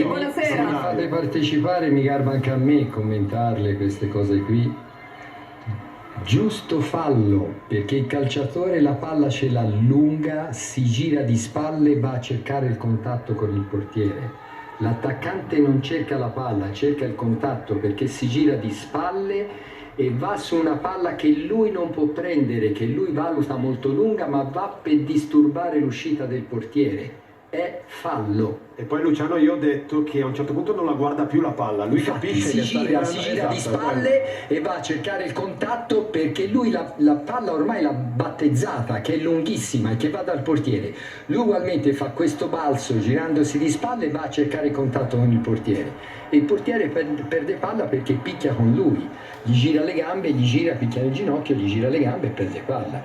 buonasera. Se mi fate partecipare mi garba anche a me commentarle queste cose qui. Giusto fallo, perché il calciatore la palla ce l'ha lunga, si gira di spalle e va a cercare il contatto con il portiere. L'attaccante non cerca la palla, cerca il contatto perché si gira di spalle e va su una palla che lui non può prendere, che lui valuta molto lunga, ma va per disturbare l'uscita del portiere. È fallo. E poi Luciano, io ho detto che a un certo punto non la guarda più la palla, lui capisce che si gira di spalle e va a cercare il contatto perché lui la palla ormai l'ha battezzata, che è lunghissima e che va dal portiere. Lui ugualmente fa questo balzo girandosi di spalle e va a cercare il contatto con il portiere. E il portiere perde palla perché picchia con lui, gli gira le gambe, gli gira, picchia nel ginocchio, gli gira le gambe e perde palla.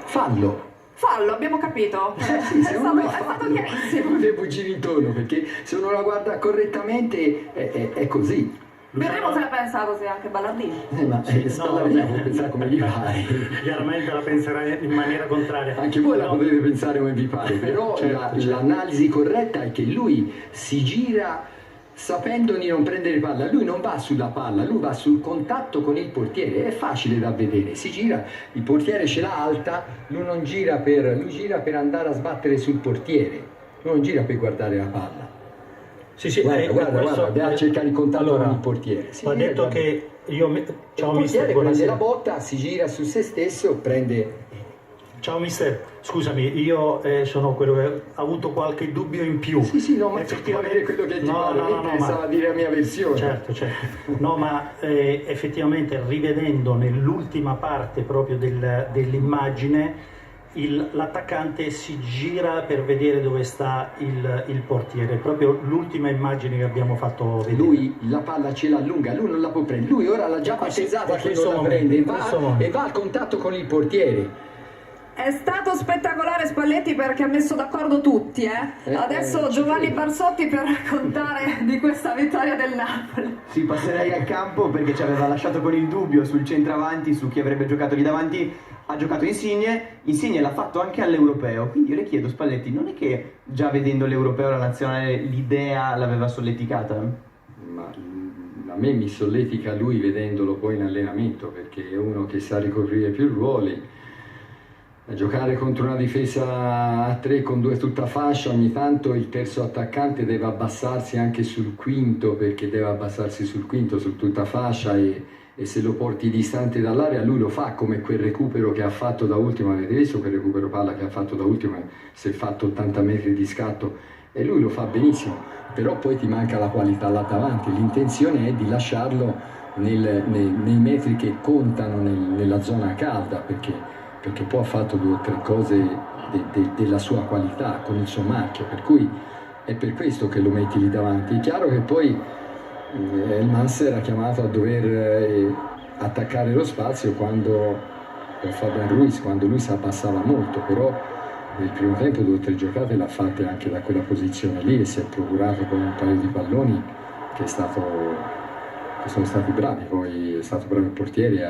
Fallo. Fallo, abbiamo capito. Sì, è stato chiarissimo. Non devo girare intorno perché se uno la guarda correttamente è così. Berremo se la pensa così anche Ballardini. Ma Ballardini può pensare come gli pare. Chiaramente la penserà in maniera contraria. Anche voi la potete pensare come vi pare, però l'analisi corretta è che lui si gira sapendo di non prendere palla, lui non va sulla palla, lui va sul contatto con il portiere, è facile da vedere, si gira, il portiere ce l'ha alta, lui gira per andare a sbattere sul portiere, lui non gira per guardare la palla. Sì, guarda, andiamo a cercare il contatto con il portiere. Ho detto che il portiere prende la botta, si gira su se stesso, prende... Ciao mister, scusami, io sono quello che ha avuto qualche dubbio in più. Sì, no, ma effettivamente quello che ti pensava dire la mia versione. Certo. No, ma effettivamente rivedendo nell'ultima parte proprio dell'immagine, l'attaccante si gira per vedere dove sta il portiere, proprio l'ultima immagine che abbiamo fatto vedere. Lui la palla ce l'ha lunga, lui non la può prendere, lui ora l'ha già battezzata che non la prende e va al contatto con il portiere. È stato spettacolare Spalletti perché ha messo d'accordo tutti, Adesso Giovanni Barsotti per raccontare di questa vittoria del Napoli. Sì, passerei al campo perché ci aveva lasciato con il dubbio sul centravanti, su chi avrebbe giocato lì davanti. Ha giocato Insigne l'ha fatto anche all'Europeo, quindi io le chiedo Spalletti, non è che già vedendo l'Europeo la nazionale l'idea l'aveva solleticata? Ma a me mi solletica lui vedendolo poi in allenamento, perché è uno che sa ricoprire più ruoli. A giocare contro una difesa a 3 con 2 tutta fascia, ogni tanto il terzo attaccante deve abbassarsi anche sul quinto, perché deve abbassarsi sul quinto, sul tutta fascia, e se lo porti distante dall'area lui lo fa, come quel recupero che ha fatto da ultimo, avete visto quel recupero palla che ha fatto da ultimo, si è fatto 80 metri di scatto e lui lo fa benissimo, però poi ti manca la qualità là davanti, l'intenzione è di lasciarlo nei metri che contano nella zona calda, perché poi ha fatto 2 o 3 cose della sua qualità, con il suo marchio, per cui è per questo che lo metti lì davanti. È chiaro che poi il Mans era chiamato a dover attaccare lo spazio quando Fabian Ruiz, quando lui si abbassava molto, però nel primo tempo 2 o 3 giocate l'ha fatte anche da quella posizione lì e si è procurato poi un paio di palloni che sono stati bravi, poi è stato bravo il portiere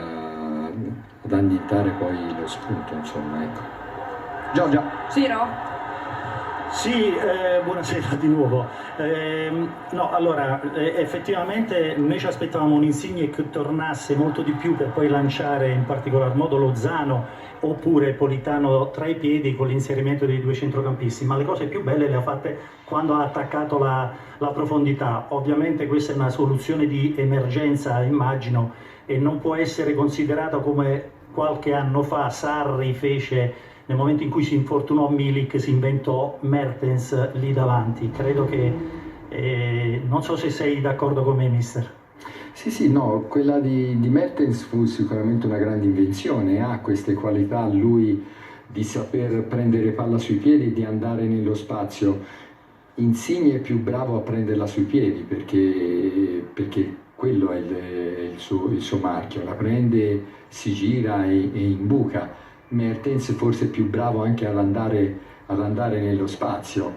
ad annientare poi lo spunto, insomma, ecco. Giorgia. Ciro? Sì, buonasera di nuovo. No, allora, effettivamente noi ci aspettavamo un Insigne che tornasse molto di più per poi lanciare in particolar modo Lozano oppure Politano tra i piedi con l'inserimento dei 2 centrocampisti, ma le cose più belle le ha fatte quando ha attaccato la profondità. Ovviamente questa è una soluzione di emergenza, immagino, e non può essere considerata come qualche anno fa Sarri fece nel momento in cui si infortunò Milik, si inventò Mertens lì davanti. Credo che... non so se sei d'accordo con me, mister. Sì, no, quella di Mertens fu sicuramente una grande invenzione, ha queste qualità lui di saper prendere palla sui piedi e di andare nello spazio. Insigne è più bravo a prenderla sui piedi perché quello è il suo marchio, la prende, si gira e imbuca. Mertens forse è più bravo anche ad andare nello spazio.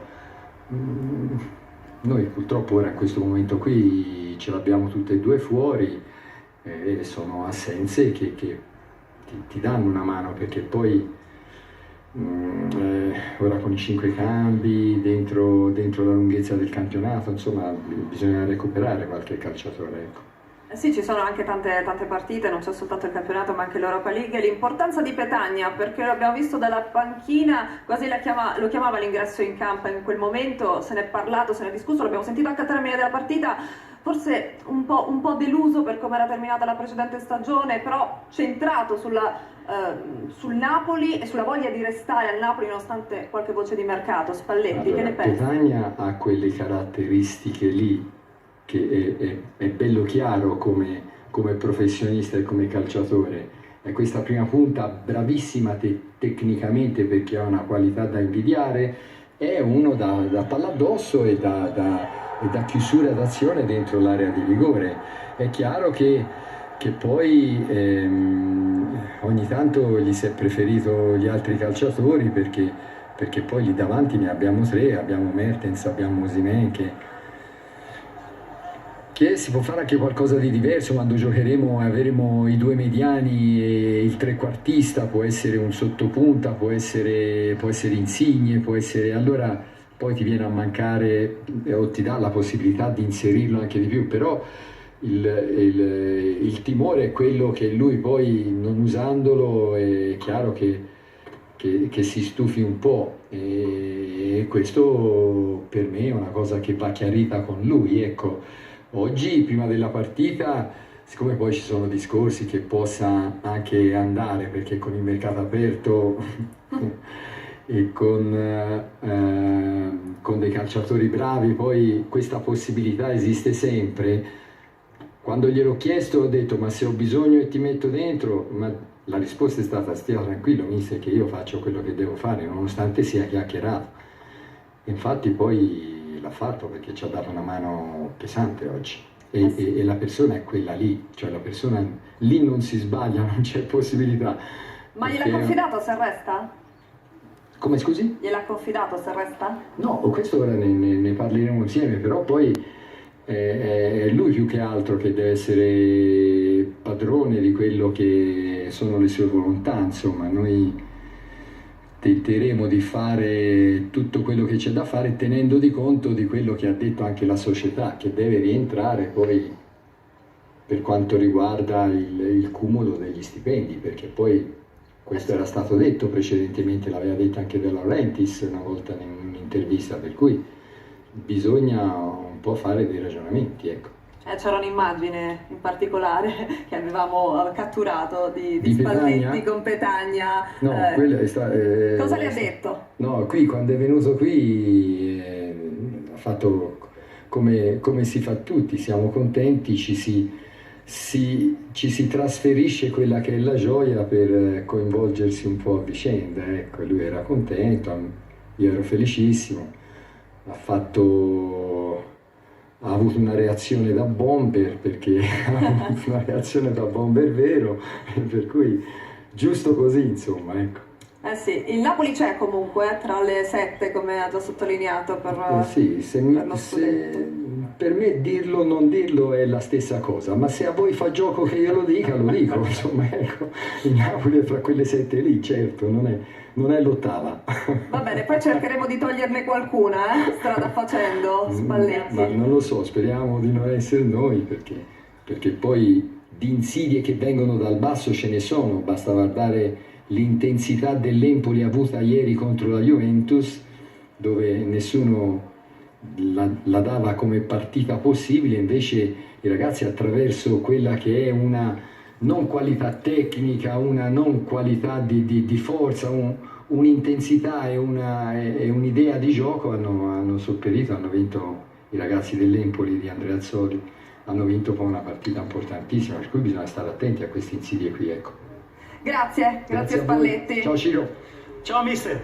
Noi purtroppo ora in questo momento qui ce l'abbiamo tutte e 2 fuori, sono assenze che ti danno una mano, perché poi ora con i 5 cambi, dentro la lunghezza del campionato, insomma bisogna recuperare qualche calciatore, ecco. Sì, ci sono anche tante partite, non c'è soltanto il campionato ma anche l'Europa League. L'importanza di Petagna, perché lo abbiamo visto dalla panchina, quasi lo chiamava l'ingresso in campo in quel momento, se ne è parlato, se ne è discusso, l'abbiamo sentito anche a termine della partita, forse un po' deluso per come era terminata la precedente stagione, però centrato sul Napoli e sulla voglia di restare al Napoli nonostante qualche voce di mercato. Spalletti, allora, che ne pensi? Petagna ha quelle caratteristiche lì, che è bello chiaro come professionista e come calciatore. È questa prima punta bravissima tecnicamente, perché ha una qualità da invidiare, è uno da palla addosso e da chiusura d'azione dentro l'area di rigore. È chiaro che poi ogni tanto gli si è preferito gli altri calciatori, perché poi lì davanti ne abbiamo 3, abbiamo Mertens, abbiamo Osimhen, che si può fare anche qualcosa di diverso quando giocheremo e avremo i 2 mediani e il trequartista, può essere un sottopunta, può essere Insigne, può essere, allora poi ti viene a mancare o ti dà la possibilità di inserirlo anche di più, però il timore è quello che lui poi, non usandolo, è chiaro che si stufi un po', e questo per me è una cosa che va chiarita con lui, ecco. Oggi, prima della partita, siccome poi ci sono discorsi che possa anche andare, perché con il mercato aperto e con dei calciatori bravi, poi questa possibilità esiste sempre. Quando gliel'ho chiesto ho detto: ma se ho bisogno e ti metto dentro? Ma la risposta è stata: stia tranquillo mister, che io faccio quello che devo fare, nonostante sia chiacchierato. Infatti poi l'ha fatto, perché ci ha dato una mano pesante oggi, e la persona è quella lì, cioè la persona lì non si sbaglia, non c'è possibilità. Ma gliel'ha confidato se resta? Come, scusi? Gliel'ha confidato se resta? No, questo ora ne parleremo insieme, però poi è lui più che altro che deve essere padrone di quello che sono le sue volontà, insomma. Noi tenteremo di fare tutto quello che c'è da fare, tenendo di conto di quello che ha detto anche la società, che deve rientrare poi per quanto riguarda il cumulo degli stipendi, perché poi questo era stato detto precedentemente, l'aveva detto anche De Laurentiis una volta in un'intervista, per cui bisogna un po' fare dei ragionamenti, ecco. C'era un'immagine in particolare che avevamo catturato di Petagna? Spalletti con Petagna. No, quella Cosa le ha detto? No, qui quando è venuto qui ha fatto come si fa tutti, siamo contenti, ci si trasferisce quella che è la gioia per coinvolgersi un po' a vicenda, ecco. Lui era contento, io ero felicissimo, ha avuto una reazione da bomber, perché ha avuto una reazione da bomber vero, per cui giusto così, insomma, ecco. Eh sì, il Napoli c'è comunque tra le 7, come ha già sottolineato, sì, per me dirlo o non dirlo è la stessa cosa, ma se a voi fa gioco che io lo dica, lo dico, insomma, ecco. Il Napoli è fra quelle 7 lì, certo, non è l'8ª. Va bene, poi cercheremo di toglierne qualcuna, strada facendo, Spalletti. Ma non lo so, speriamo di non essere noi, perché poi di insidie che vengono dal basso ce ne sono, basta guardare l'intensità dell'Empoli avuta ieri contro la Juventus, dove nessuno la dava come partita possibile, invece i ragazzi, attraverso quella che è una non qualità tecnica, una non qualità di forza, un'intensità e un'idea di gioco, hanno sopperito, hanno vinto i ragazzi dell'Empoli di Andrea Azzoli, hanno vinto poi una partita importantissima, per cui bisogna stare attenti a queste insidie qui, ecco. Grazie Spalletti. Ciao Ciro. Ciao mister.